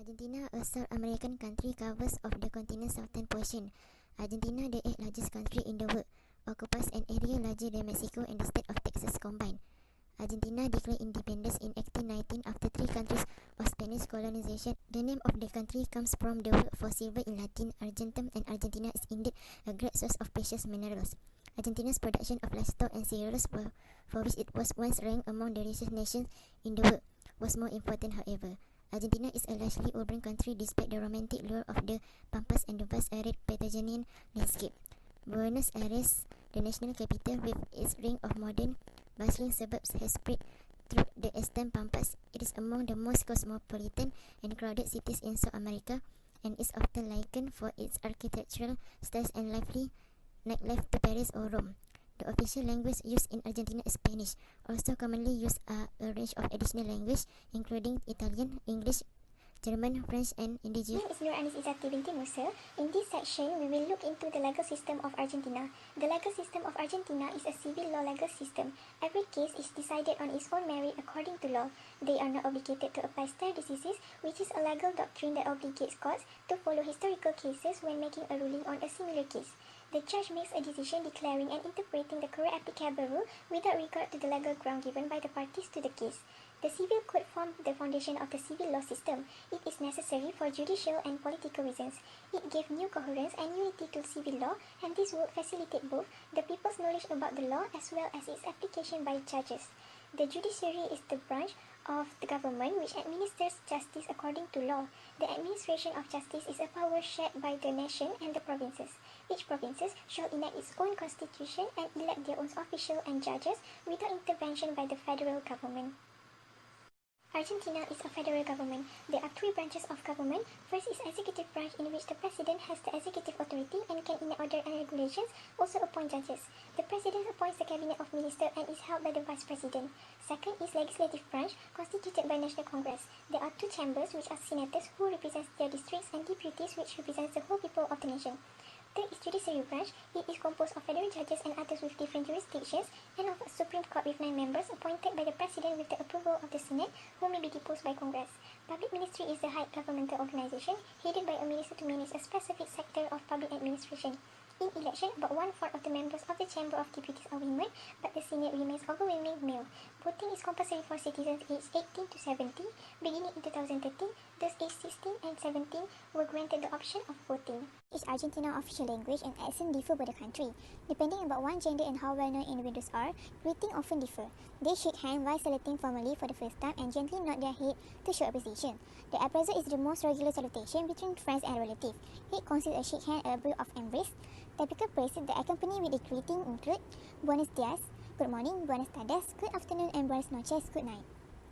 Argentina, a South American country, covers of the continent's southern portion. Argentina, the 8th largest country in the world, occupies an area larger than Mexico and the state of Texas combined. Argentina declared independence in 1819 after 3 countries of Spanish colonization. The name of the country comes from the word for silver in Latin, argentum, and Argentina is indeed a great source of precious minerals. Argentina's production of livestock and cereals, for which it was once ranked among the richest nations in the world, was more important, however. Argentina is a largely urban country despite the romantic lure of the pampas and the vast arid Patagonian landscape. Buenos Aires, the national capital with its ring of modern, bustling suburbs, has spread through the eastern pampas. It is among the most cosmopolitan and crowded cities in South America and is often likened for its architectural styles and lively nightlife to Paris or Rome. The official language used in Argentina is Spanish. Also commonly used are a range of additional languages, including Italian, English, German, French, and indigenous. My name is Izzati Binti Musa. In this section, we will look into the legal system of Argentina. The legal system of Argentina is a civil law legal system. Every case is decided on its own merit according to law. They are not obligated to apply stare decisis, which is a legal doctrine that obligates courts to follow historical cases when making a ruling on a similar case. The judge makes a decision declaring and interpreting the correct applicable rule without regard to the legal ground given by the parties to the case. The civil code forms the foundation of the civil law system. It is necessary for judicial and political reasons. It gave new coherence and unity to civil law, and this would facilitate both the people's knowledge about the law as well as its application by judges. The judiciary is the branch of the government which administers justice according to law. The administration of justice is a power shared by the nation and the provinces. Each province shall enact its own constitution and elect their own officials and judges without intervention by the federal government. Argentina is a federal government. There are 3 branches of government. First is executive branch, in which the president has the executive authority and can enact order and regulations, also appoint judges. The president appoints the cabinet of ministers and is held by the vice president. Second is legislative branch, constituted by National Congress. There are 2 chambers, which are senators who represent their districts, and deputies, which represents the whole people of the nation. Third is judiciary branch. It is composed of federal judges and others with different jurisdictions, and of a Supreme Court with 9 members appointed by the President with the approval of the Senate, who may be deposed by Congress. Public Ministry is the high governmental organization, headed by a minister to manage a specific sector of public administration. In election, about 1/4 of the members of the Chamber of Deputies are women, but the Senate remains overwhelmingly male. Voting is compulsory for citizens aged 18 to 70. Beginning in 2013, those aged 16 and 17 were granted the option of voting. Is Argentina official language and accent differ by the country. Depending about one gender and how well-known individuals are, greetings often differ. They shake hands while saluting formally for the first time and gently nod their head to show appreciation. The abrazo is the most regular salutation between friends and relatives. It consists of a shake hand and a brief of embrace. Typical phrases that accompany with the greeting include Buenos dias, good morning, buenas tardes, good afternoon, and buenas noches, good night.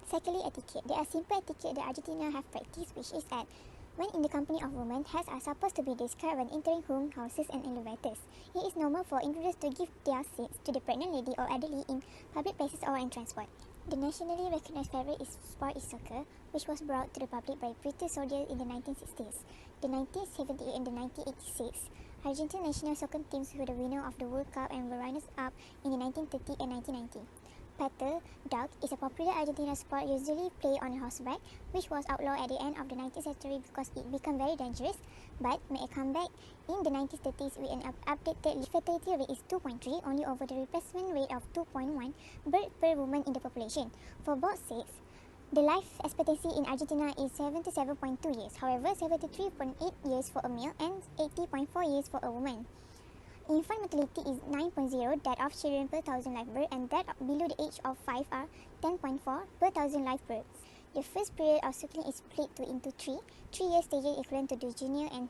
Secondly, etiquette. There are simple etiquette that Argentina have practiced, which is that when in the company of women, heads are supposed to be described when entering homes, houses, and elevators. It is normal for intruders to give their seats to the pregnant lady or elderly in public places or in transport. The nationally recognized favorite sport is soccer, which was brought to the public by British soldiers in the 1960s. The 1978 and the 1986 Argentine national soccer teams were the winner of the World Cup and were runners-up in the 1930 and 1990. Paddle dog is a popular Argentine sport usually played on horseback, which was outlawed at the end of the 19th century because it became very dangerous, but made a comeback in the 1930s with an updated fatality rate is 2.3, only over the replacement rate of 2.1 birth per woman in the population. For both sexes, the life expectancy in Argentina is 77.2 years, however 73.8 years for a male and 80.4 years for a woman. Infant mortality is 9.0, that of children per 1,000 live births, and that below the age of 5 are 10.4 per 1,000 live births. The first period of schooling is split into 3 year stages equivalent to the junior and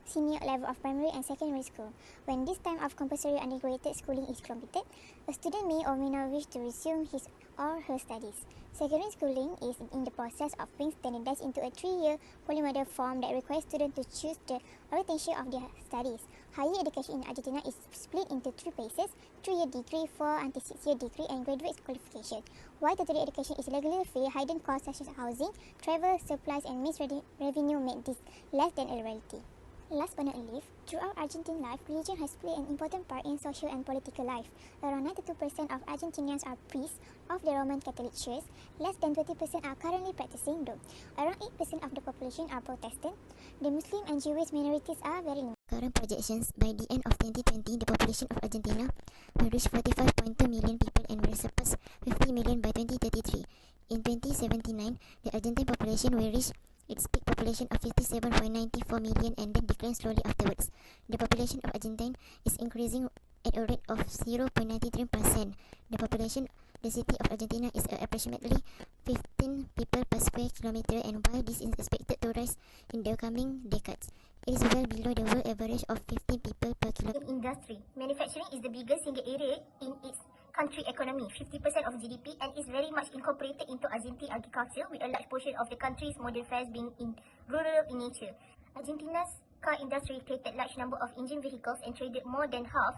senior level of primary and secondary school. When this time of compulsory undergraduate schooling is completed, a student may or may not wish to resume his or her studies. Secondary schooling is in the process of being standardized into a 3-year polymodal form that requires students to choose the orientation of their studies. Higher education in Argentina is split into 3 phases: 3-year degree, 4 until 6-year degree, and graduate qualification. While tertiary education is regularly free, hidden costs such as housing, travel, supplies, and missed revenue make this less than a reality. Last but not least, throughout Argentine life, religion has played an important part in social and political life. Around 92% of Argentinians are priests of the Roman Catholic Church. Less than 20% are currently practicing, though. Around 8% of the population are Protestant. The Muslim and Jewish minorities are very limited. Current projections, by the end of 2020, the population of Argentina will reach 45.2 million people and will surpass 50 million by 2033. In 2079, the Argentine population will reach its peak population of 57.94 million and then decline slowly afterwards. The population of Argentina is increasing at a rate of 0.93%. The city of Argentina is approximately 15 people per square kilometer, and while this is expected to rise in the coming decades, it is well below the world average of 15 people per kilometer. In industry, manufacturing is the biggest single area in its country economy, 50% of GDP, and is very much incorporated into Argentine agriculture, with a large portion of the country's modern fares being in rural in nature. Argentina's car industry created large number of engine vehicles and traded more than half,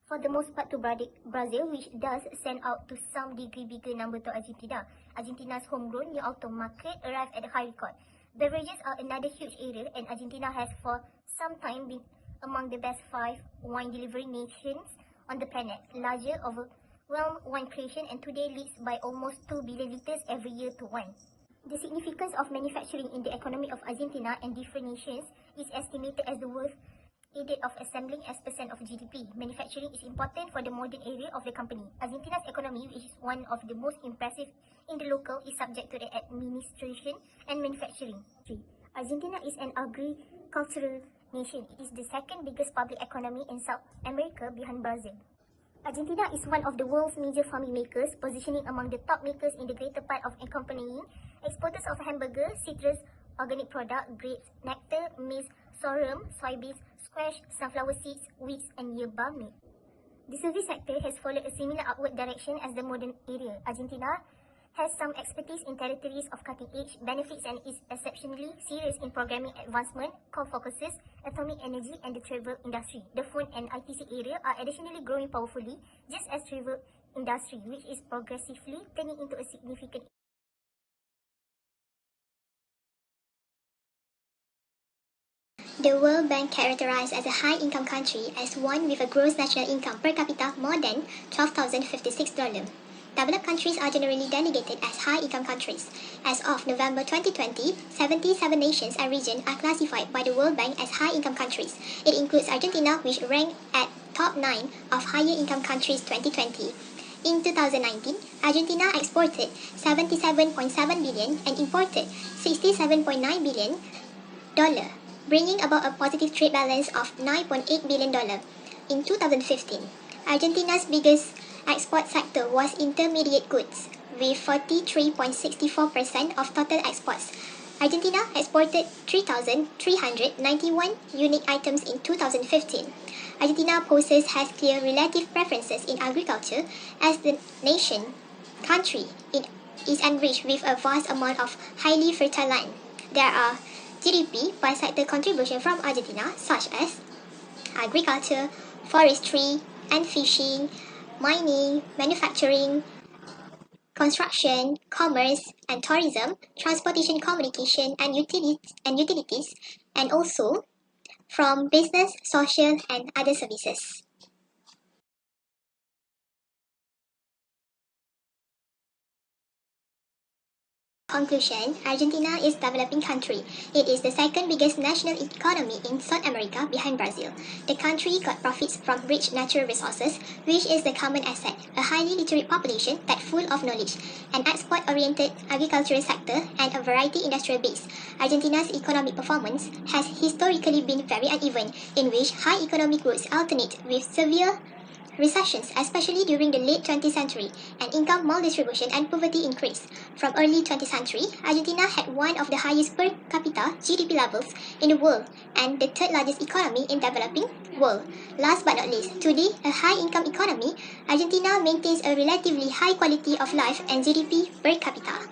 for the most part, to Brazil, which does send out to some degree bigger number to Argentina. Argentina's homegrown new auto market arrived at a high record. Beverages are another huge area, and Argentina has for some time been among the best 5 wine delivering nations on the planet, larger overwhelmed wine creation, and today leads by almost 2 billion liters every year to wine. The significance of manufacturing in the economy of Argentina and different nations is estimated as the worth aided of assembling as percent of GDP. Manufacturing is important for the modern area of the company. Argentina's economy, which is one of the most impressive in the local, is subject to the administration and manufacturing. Argentina is an agricultural nation. It is the second biggest public economy in South America behind Brazil. Argentina is one of the world's major farming makers, positioning among the top makers in the greater part of accompanying exporters of hamburger, citrus, organic product, grapes, nectar, maize, sorghum, soybeans, squash, sunflower seeds, wheat, and yerba mate. The service sector has followed a similar upward direction as the modern area. Argentina has some expertise in territories of cutting-edge benefits and is exceptionally serious in programming advancement, core focuses, atomic energy, and the travel industry. The phone and ITC area are additionally growing powerfully, just as travel industry, which is progressively turning into a significant. The World Bank characterized as a high-income country as one with a gross national income per capita more than $12,056. Developed countries are generally delegated as high-income countries. As of November 2020, 77 nations and regions are classified by the World Bank as high-income countries. It includes Argentina, which ranked at top 9 of higher-income countries 2020. In 2019, Argentina exported $77.7 billion and imported $67.9 billion, bringing about a positive trade balance of $9.8 billion. In 2015, Argentina's biggest export sector was intermediate goods, with 43.64% of total exports. Argentina exported 3,391 unique items in 2015. Argentina poses has clear relative preferences in agriculture, as the country is enriched with a vast amount of highly fertile land. There are GDP by sector contribution from Argentina, such as agriculture, forestry and fishing, mining, manufacturing, construction, commerce and tourism, transportation, communication and utilities, and also from business, social and other services. Conclusion, Argentina is a developing country. It is the second biggest national economy in South America behind Brazil. The country got profits from rich natural resources, which is the common asset, a highly literate population that full of knowledge, an export-oriented agricultural sector, and a variety industrial base. Argentina's economic performance has historically been very uneven, in which high economic growth alternate with severe recessions, especially during the late 20th century, and income maldistribution and poverty increased. From early 20th century, Argentina had one of the highest per capita GDP levels in the world and the third largest economy in developing world. Last but not least, today a high-income economy, Argentina maintains a relatively high quality of life and GDP per capita.